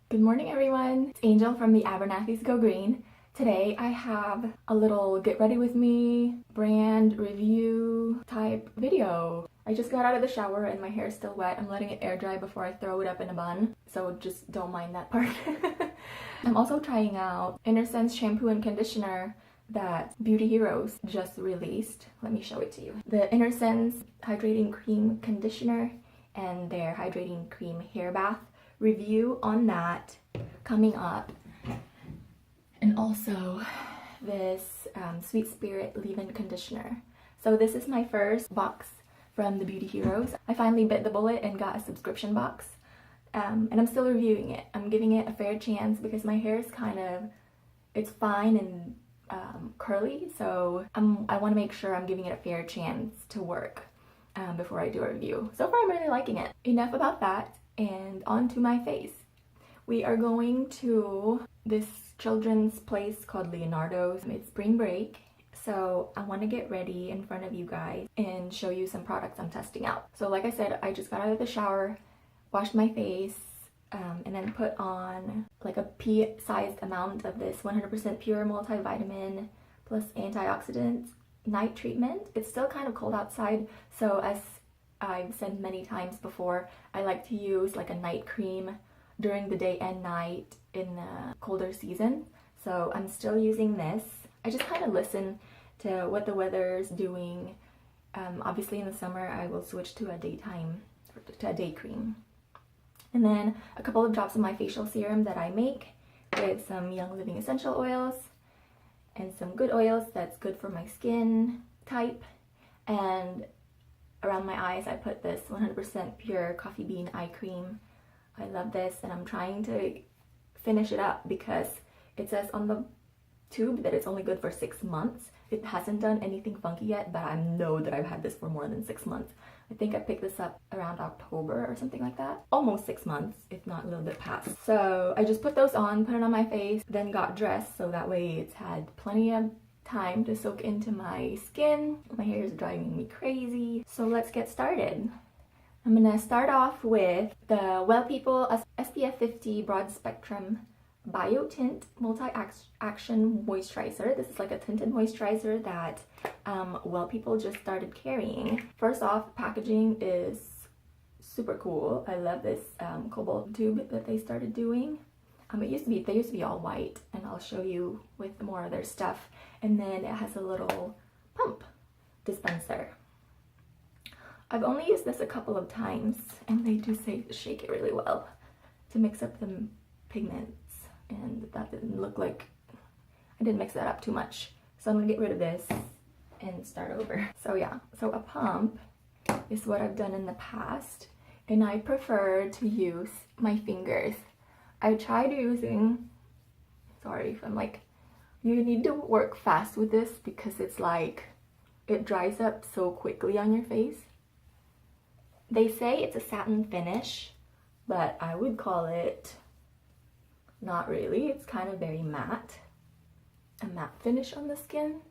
Good morning everyone, it's Angel from the Abernathys Go Green. Today I have a little get ready with me brand review type video. I just got out of the shower and my hair is still wet. I'm letting it air dry before I throw it up in a bun, so just don't mind that part. I'm also trying out Innersense shampoo and conditioner that Beauty Heroes just released. Let me show it to you. The Innersense Hydrating Cream Conditioner and their Hydrating Cream Hair Bath. Review on that coming up, and also this Sweet Spirit leave-in conditioner. So this is my first box from the Beauty Heroes. I finally bit the bullet and got a subscription box, and I'm still reviewing it. I'm giving it a fair chance because my hair is it's fine and curly, so I want to make sure I'm giving it a fair chance to work before I do a review. So far I'm really liking it. Enough about that. And onto my face. We are going to this children's place called Leonardo's. It's spring break, so I want to get ready in front of you guys and show you some products I'm testing out. So like I said, I just got out of the shower, washed my face, and then put on like a pea-sized amount of this 100% pure multivitamin plus antioxidant night treatment. It's still kind of cold outside, so as I've said many times before, I like to use like a night cream during the day and night in the colder season. So I'm still using this. I just kind of listen to what the weather's doing. Obviously in the summer I will switch to a day cream. And then a couple of drops of my facial serum that I make with some Young Living essential oils and some good oils that's good for my skin type. And around my eyes I put this 100% pure coffee bean eye cream. I love this, and I'm trying to finish it up because it says on the tube that it's only good for 6 months. It hasn't done anything funky yet, but I know that I've had this for more than 6 months. I think I picked this up around October or something like that. Almost 6 months, if not a little bit past. So I just put those on, put it on my face, then got dressed so that way it's had plenty of time to soak into my skin. My hair is driving me crazy. So let's get started. I'm gonna start off with the Well People SPF 50 Broad Spectrum Bio-Tint Multi-Action Moisturizer. This is like a tinted moisturizer that Well People just started carrying. First off, packaging is super cool. I love this cobalt tube that they started doing. They used to be all white, and I'll show you with more of their stuff. And then it has a little pump dispenser. I've only used this a couple of times, and they do say to shake it really well to mix up the pigments, and that didn't look like I didn't mix that up too much. So I'm gonna get rid of this and start over. So yeah, so a pump is what I've done in the past, and I prefer to use my fingers. I tried using, sorry if I'm like, you need to work fast with this because it's like, it dries up so quickly on your face. They say it's a satin finish, but I would call it not really. It's kind of very matte, a matte finish on the skin.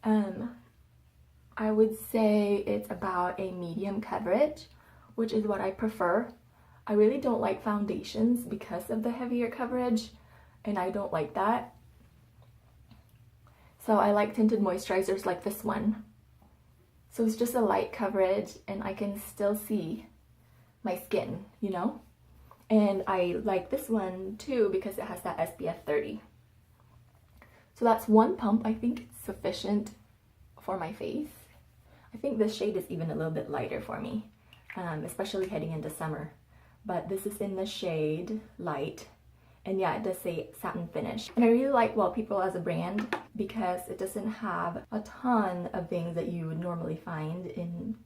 I would say it's about a medium coverage, which is what I prefer. I really don't like foundations because of the heavier coverage, and I don't like that. So I like tinted moisturizers like this one. So it's just a light coverage, and I can still see my skin, you know? And I like this one too because it has that SPF 30. So that's one pump. I think it's sufficient for my face. I think this shade is even a little bit lighter for me, especially heading into summer. But this is in the shade light, and yeah, it does say satin finish. And I really like Well People as a brand because it doesn't have a ton of things that you would normally find in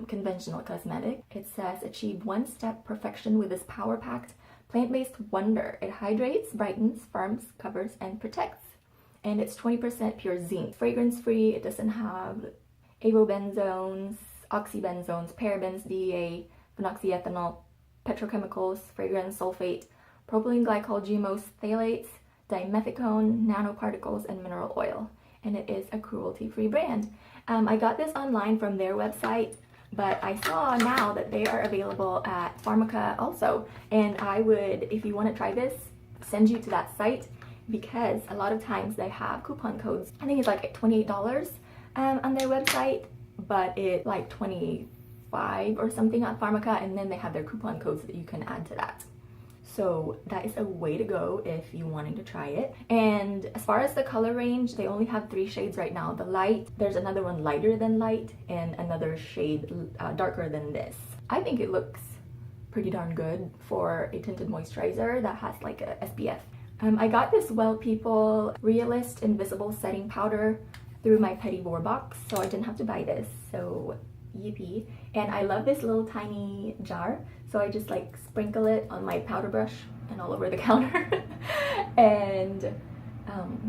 conventional cosmetic. It says achieve one-step perfection with this power-packed plant-based wonder. It hydrates, brightens, firms, covers, and protects. And it's 20% pure zinc. Fragrance-free. It doesn't have avobenzones, oxybenzones, parabens, DEA, phenoxyethanol, petrochemicals, fragrance, sulfate, propylene glycol, GMOs, phthalates, dimethicone, nanoparticles, and mineral oil. And it is a cruelty-free brand. I got this online from their website. but I saw now that they are available at Pharmaca also, and I would, if you want to try this, send you to that site, because a lot of times they have coupon codes. I think it's like $28 on their website, but it's like 25 or something at Pharmaca, and then they have their coupon codes that you can add to that. So that is a way to go if you're wanting to try it. And as far as the color range, they only have 3 shades right now. The light, there's another one lighter than light, and another shade darker than this. I think it looks pretty darn good for a tinted moisturizer that has like a SPF. I got this Well People Realist Invisible Setting Powder through my Petit Boar box, so I didn't have to buy this, so yippee. And I love this little tiny jar, so I just like sprinkle it on my powder brush and all over the counter and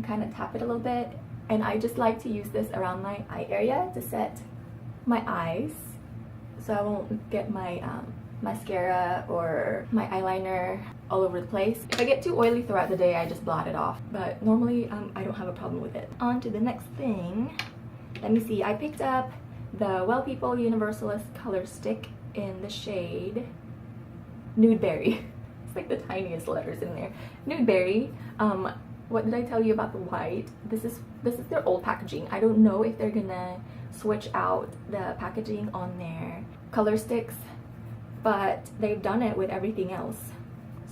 kind of tap it a little bit. And I just like to use this around my eye area to set my eyes so I won't get my mascara or my eyeliner all over the place. If I get too oily throughout the day, I just blot it off, but normally I don't have a problem with it. On to the next thing. Let me see, I picked up the Well People Universalist Color Stick in the shade Nude Berry. It's like the tiniest letters in there. Nude Berry. What did I tell you about the white? This is their old packaging. I don't know if they're gonna switch out the packaging on their color sticks, but they've done it with everything else.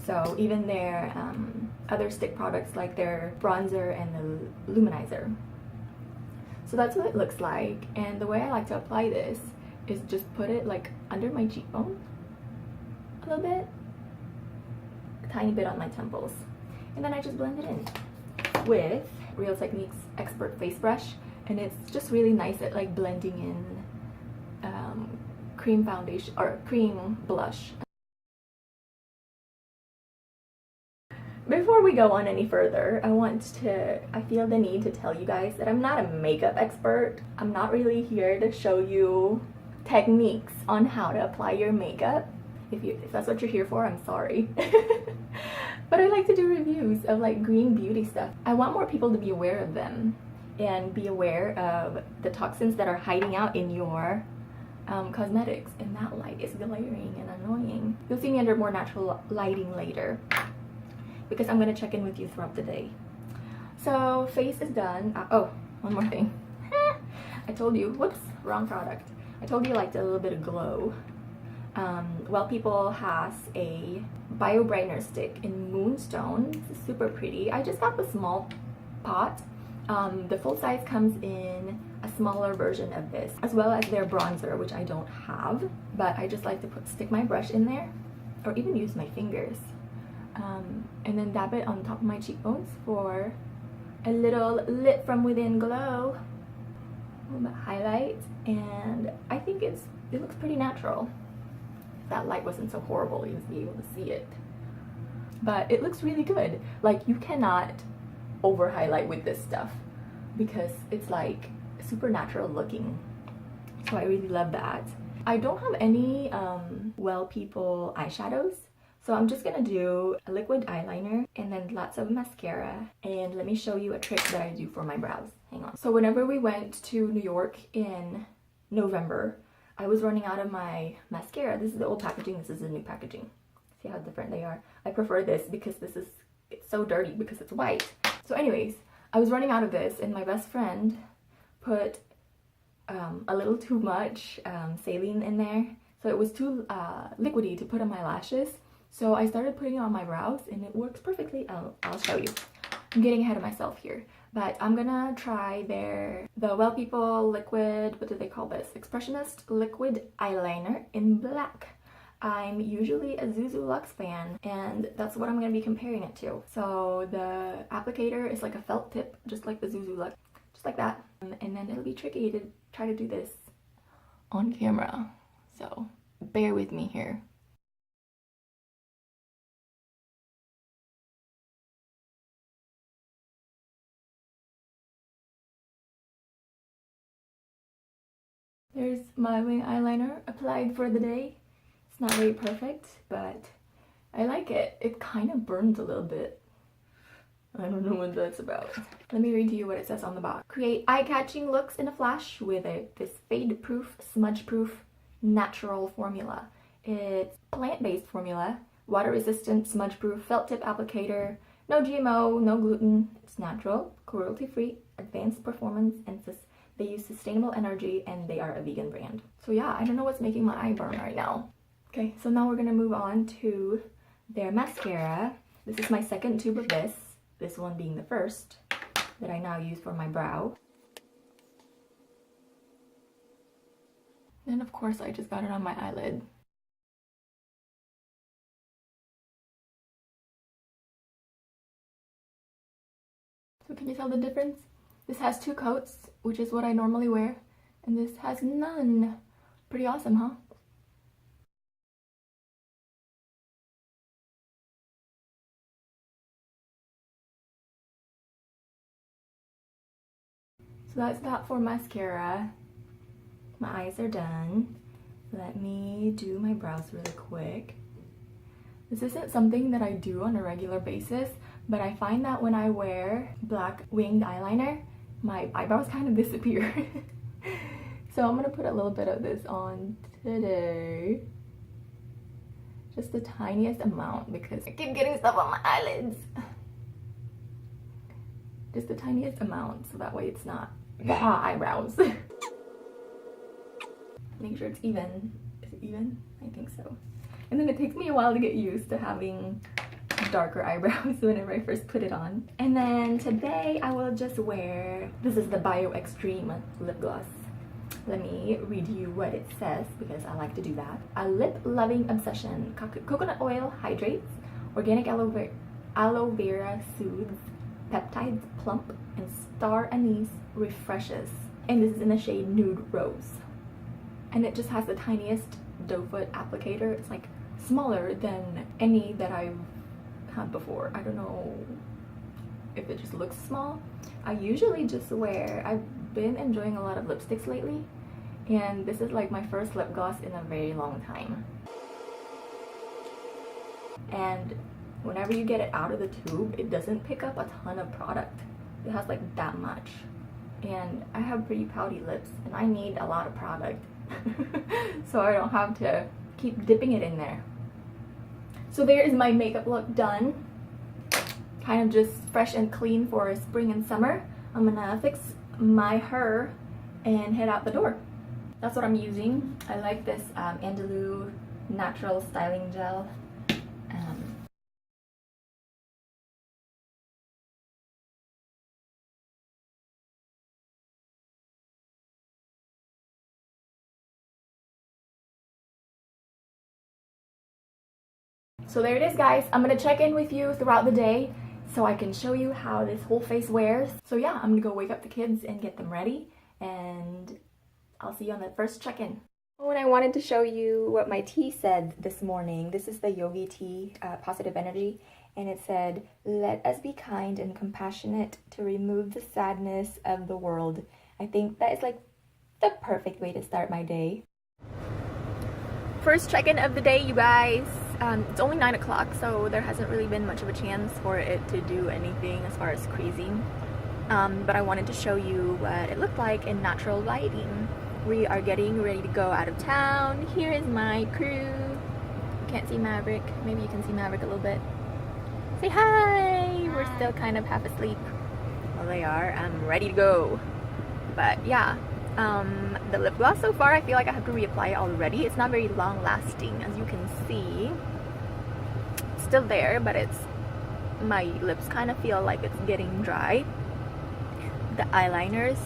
So even their other stick products, like their bronzer and the luminizer. So that's what it looks like, and the way I like to apply this is just put it like under my cheekbone a little bit, a tiny bit on my temples, and then I just blend it in with Real Techniques Expert Face Brush, and it's just really nice at like blending in cream foundation or cream blush. Before we go on any further, I feel the need to tell you guys that I'm not a makeup expert. I'm not really here to show you techniques on how to apply your makeup. If that's what you're here for, I'm sorry. But I like to do reviews of like green beauty stuff. I want more people to be aware of them and be aware of the toxins that are hiding out in your cosmetics. And that light is glaring and annoying. You'll see me under more natural lighting later, because I'm going to check in with you throughout the day. So face is done. Oh, one more thing. I told you, whoops, wrong product. I told you I liked a little bit of glow. Well People has a Bio Brightener stick in Moonstone. This is super pretty. I just got the small pot. The full size comes in a smaller version of this, as well as their bronzer, which I don't have, but I just like to stick my brush in there, or even use my fingers. And then dab it on top of my cheekbones for a little lit from within glow. A little bit highlight, and I think it looks pretty natural. If that light wasn't so horrible, you'd be able to see it. But it looks really good. Like, you cannot over highlight with this stuff because it's like super natural looking. So I really love that. I don't have any Well People eyeshadows. So I'm just gonna do a liquid eyeliner and then lots of mascara. And let me show you a trick that I do for my brows. Hang on. So whenever we went to New York in November, I was running out of my mascara. This is the old packaging, this is the new packaging. See how different they are? I prefer this because it's so dirty because it's white. So anyways, I was running out of this, and my best friend put a little too much saline in there. So it was too liquidy to put on my lashes. So I started putting it on my brows, and it works perfectly. I'll show you. I'm getting ahead of myself here, but I'm gonna try the Well People liquid, what do they call this? Expressionist liquid eyeliner in black. I'm usually a W3LL fan, and that's what I'm gonna be comparing it to. So the applicator is like a felt tip, just like the W3LL, just like that. And then it'll be tricky to try to do this on camera, so bear with me here. There's my wing eyeliner applied for the day. It's not very perfect, but I like it. It kind of burns a little bit. I don't know what that's about. Let me read to you what it says on the box. Create eye-catching looks in a flash with this fade-proof, smudge-proof natural formula. It's plant-based formula, water-resistant, smudge-proof, felt-tip applicator, no GMO, no gluten, it's natural, cruelty-free, advanced performance, and they use sustainable energy, and they are a vegan brand. So yeah, I don't know what's making my eye burn right now. Okay, so now we're gonna move on to their mascara. This is my second tube of this one being the first that I now use for my brow. Then of course I just got it on my eyelid. So can you tell the difference? This has 2 coats, which is what I normally wear, and this has none. Pretty awesome, huh? So that's that for mascara. My eyes are done. Let me do my brows really quick. This isn't something that I do on a regular basis, but I find that when I wear black winged eyeliner, my eyebrows kind of disappear. So I'm gonna put a little bit of this on today. Just the tiniest amount because I keep getting stuff on my eyelids. Just the tiniest amount so that way it's not eyebrows. Make sure it's even. Is it even? I think so. And then it takes me a while to get used to having darker eyebrows whenever I first put it on. And then today I will just wear, this is the Bio Extreme lip gloss. Let me read you what it says because I like to do that. A lip loving obsession. Coconut oil hydrates, organic aloe vera soothes, peptides plump, and star anise refreshes. And this is in the shade Nude Rose. And it just has the tiniest doe foot applicator. It's like smaller than any that I've had before. I don't know if it just looks small. I usually just wear, I've been enjoying a lot of lipsticks lately, and this is like my first lip gloss in a very long time. And whenever you get it out of the tube, it doesn't pick up a ton of product. It has like that much. And I have pretty pouty lips and I need a lot of product. So I don't have to keep dipping it in there. So there is my makeup look done. Kind of just fresh and clean for spring and summer. I'm gonna fix my hair and head out the door. That's what I'm using. I like this Andalou Natural Styling Gel. So there it is, guys. I'm gonna check in with you throughout the day so I can show you how this whole face wears. So yeah, I'm gonna go wake up the kids and get them ready, and I'll see you on the first check-in. Oh, and I wanted to show you what my tea said this morning. This is the Yogi Tea, Positive Energy, and it said, "Let us be kind and compassionate to remove the sadness of the world." I think that is like the perfect way to start my day. First check-in of the day, you guys. It's only 9 o'clock, so there hasn't really been much of a chance for it to do anything as far as crazy. But I wanted to show you what it looked like in natural lighting. We are getting ready to go out of town. Here is my crew. Can't see Maverick. Maybe you can see Maverick a little bit. Say hi! We're still kind of half asleep. Well, they are. I'm ready to go. But yeah. The lip gloss so far, I feel like I have to reapply it already. It's not very long lasting, as you can see. It's still there, but my lips kind of feel like it's getting dry. The eyeliner is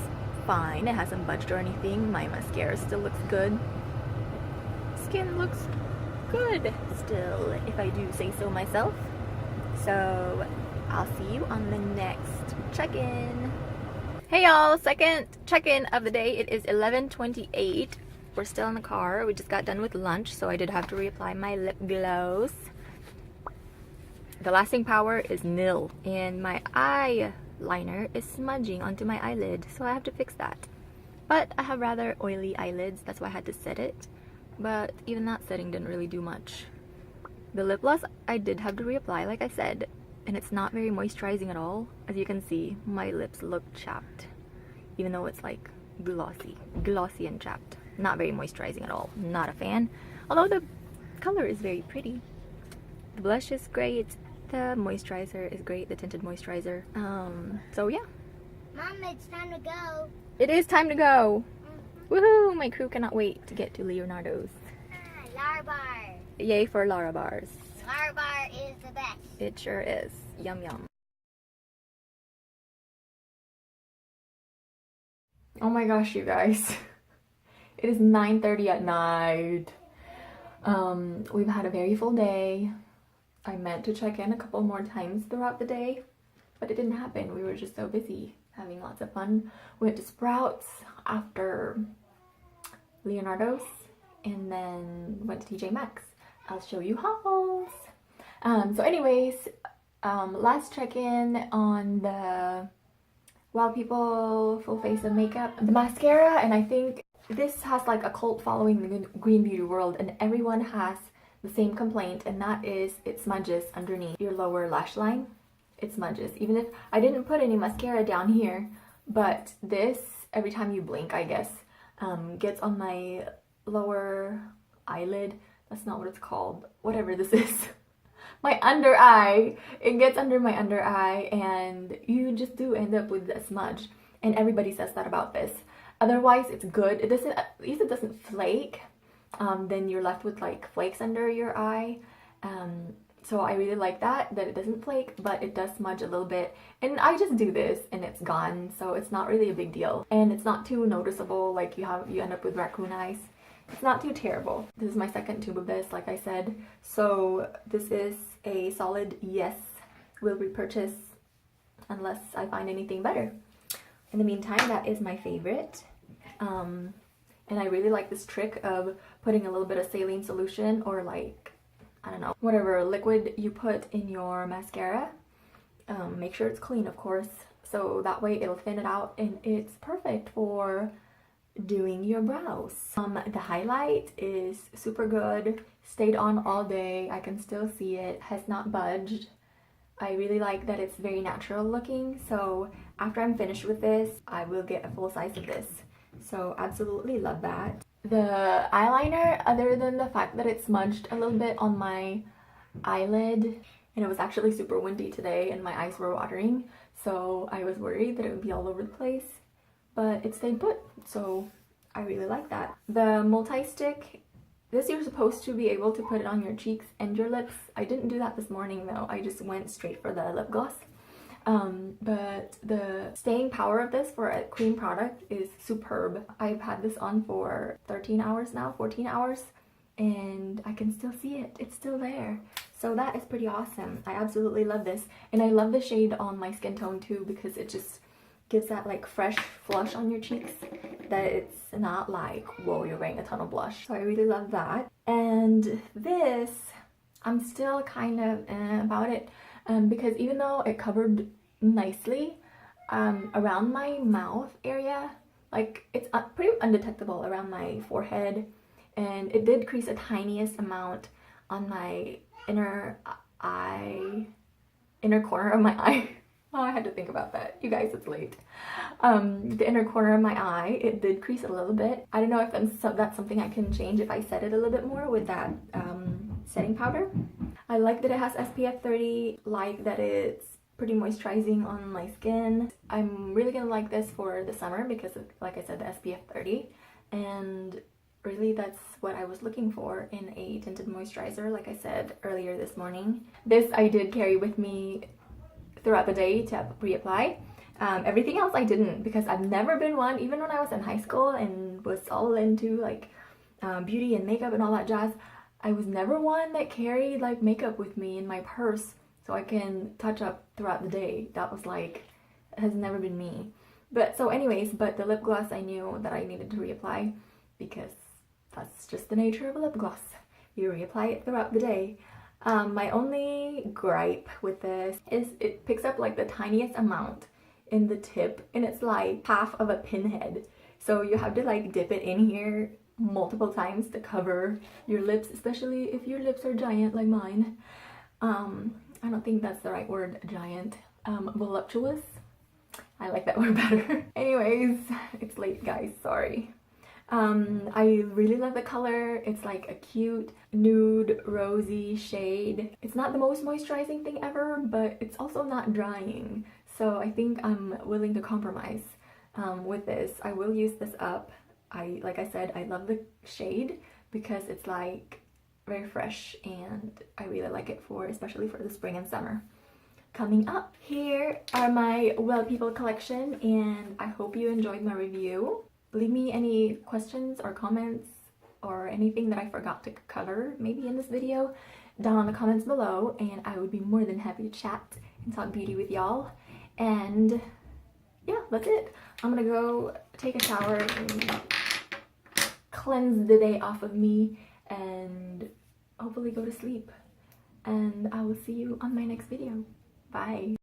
fine. It hasn't budged or anything. My mascara still looks good. Skin looks good still, if I do say so myself. So I'll see you on the next check-in. Hey y'all, second check-in of the day. It is 11:28. We're still in the car. We just got done with lunch, so I did have to reapply my lip gloss. The lasting power is nil, and my eyeliner is smudging onto my eyelid, so I have to fix that. But I have rather oily eyelids, that's why I had to set it. But even that setting didn't really do much. The lip gloss I did have to reapply, like I said, and it's not very moisturizing at all. As you can see, my lips look chapped, even though it's like glossy and chapped. Not very moisturizing at all. Not a fan. Although the color is very pretty. The blush is great. The moisturizer is great. The tinted moisturizer. So yeah. Mom, it's time to go. It is time to go. Woohoo! My crew cannot wait to get to Leonardo's. Lara bar. Yay for Lara bars. Lara bar is the best. It sure is. Yum yum. Oh my gosh, you guys. It is 9:30 at night. We've had a very full day. I meant to check in a couple more times throughout the day, but it didn't happen. We were just so busy having lots of fun. We went to Sprouts after Leonardo's and then went to TJ Maxx. I'll show you hauls. So anyways, last check-in on the Wild People full face of makeup, the mascara, and I think this has like a cult following in the green beauty world, and everyone has the same complaint, and that is it smudges underneath your lower lash line. It smudges. Even if I didn't put any mascara down here, but this, every time you blink, I guess, gets on my lower eyelid. That's not what it's called. Whatever this is. My under eye. It gets under my under eye, and you just do end up with a smudge. And everybody says that about this. Otherwise, it's good. It doesn't, at least it doesn't flake. Then you're left with like flakes under your eye. So I really like that it doesn't flake, but it does smudge a little bit. And I just do this and it's gone, so it's not really a big deal. And it's not too noticeable, like you end up with raccoon eyes. It's not too terrible. This is my second tube of this, like I said. So this is a solid yes. Will repurchase unless I find anything better. In the meantime, that is my favorite. And I really like this trick of putting a little bit of saline solution, or like, I don't know, whatever liquid you put in your mascara. Make sure it's clean, of course, so that way it'll thin it out and it's perfect for doing your brows. The highlight is super good, stayed on all day. I can still see it, has not budged. I really like that it's very natural looking, so after I'm finished with this, I will get a full size of this. So absolutely love that. The eyeliner, other than the fact that it smudged a little bit on my eyelid, and it was actually super windy today and my eyes were watering, so I was worried that it would be all over the place, but it stayed put, so I really like that. The multi-stick, this you're supposed to be able to put it on your cheeks and your lips. I didn't do that this morning though, I just went straight for the lip gloss. But the staying power of this for a cream product is superb. I've had this on for 13 hours now, 14 hours, and I can still see it. It's still there. So that is pretty awesome. I absolutely love this. And I love the shade on my skin tone too, because it just gives that like fresh flush on your cheeks that it's not like, whoa, you're wearing a ton of blush. So I really love that. And this, I'm still kind of about it. Because even though it covered nicely around my mouth area, like it's pretty undetectable around my forehead, and it did crease a tiniest amount on my inner corner of my eye. Oh, I had to think about that. You guys, it's late. The inner corner of my eye, it did crease a little bit. I don't know if that's something I can change if I set it a little bit more with that setting powder. I like that it has SPF 30, like that it's pretty moisturizing on my skin. I'm really gonna like this for the summer because of, like I said, the SPF 30. And really that's what I was looking for in a tinted moisturizer, like I said earlier this morning. This I did carry with me throughout the day to reapply. Everything else I didn't, because I've never been one, even when I was in high school and was all into like beauty and makeup and all that jazz. I was never one that carried like makeup with me in my purse so I can touch up throughout the day. That was like, it has never been me. But so anyways, but the lip gloss I knew that I needed to reapply because that's just the nature of a lip gloss. You reapply it throughout the day. My only gripe with this is it picks up like the tiniest amount in the tip, and it's like half of a pinhead. So you have to like dip it in here multiple times to cover your lips, especially if your lips are giant like mine. I don't think that's the right word, giant. Voluptuous. I like that word better. Anyways, it's late guys, sorry. I really love the color. It's like a cute nude rosy shade. It's not the most moisturizing thing ever, but it's also not drying. So I think I'm willing to compromise with this. I will use this up. Like I said, I love the shade because it's like very fresh and I really like it for, especially for the spring and summer coming up. Here are my Well People collection and I hope you enjoyed my review. Leave me any questions or comments or anything that I forgot to cover maybe in this video down in the comments below, and I would be more than happy to chat and talk beauty with y'all. And yeah, that's it. I'm gonna go take a shower and cleanse the day off of me and hopefully go to sleep. And I will see you on my next video. Bye.